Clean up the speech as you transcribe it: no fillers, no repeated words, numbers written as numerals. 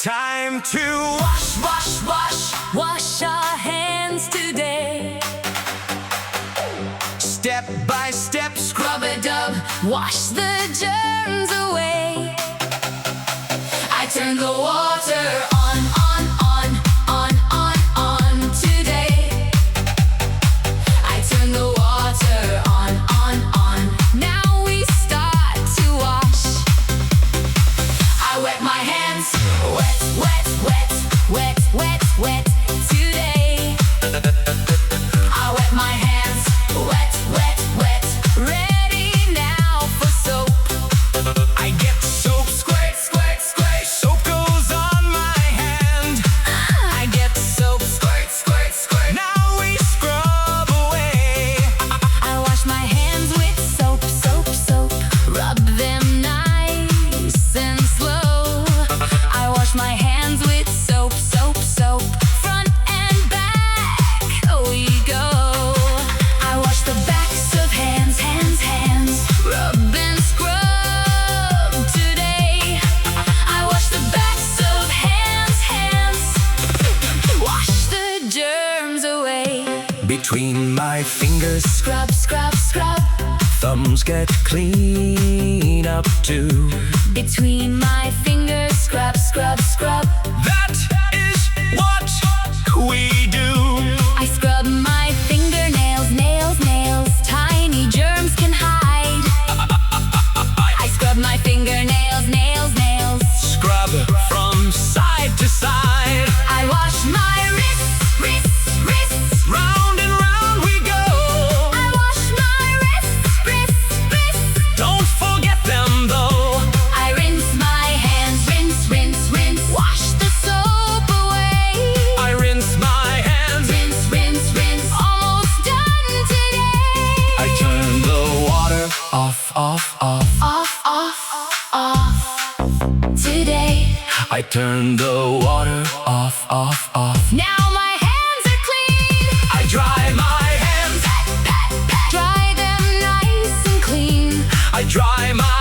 Time to wash, wash, wash. Wash our hands today. Step by step, Scrub-a-dub, wash the germs away. I turn the water on, on, on, on, on, on today. I turn the water on, on, on. Now we start to wash. I wet my hands, wet, wet, wet, wet, wet, wet today. I wet my hands, wet, wet, wet, ready now for soap. I get soap, squirt, squirt, squirt. Soap goes on my hand. I get soap, squirt, squirt, squirt. Now we scrub away. I wash my hands with soap, soap, soap. Rub them nice and slow. I wash my hands with soap, soap, soap. Front and back we go. I wash the backs of hands, hands, hands. Rub and scrub today. I wash the backs of hands, hands. Wash the germs away. Between my fingers, Scrub, scrub, scrub. thumbs get clean up too. Between my fingers, scrub, scrub, scrub. That is what we do. I scrub my fingernails, nails, nails. Tiny germs can hide. I scrub my fingernails, nails, nails. Scrub from side to side. I wash my wrists, wrists, wrists. Round and round we go. I wash my wrists, wrists, wrists. Don't forget them though. I rinse my hands, rinse, rinse, rinse. Wash the soap away. I rinse my hands. Rinse, rinse, rinse. Almost done today. I turn the water off, off, off. Off, off, off. Today. I turn the water off, off, off. Now my hands are clean. I dry my hands. Pat, pat, pat. Dry them nice and clean. I dry my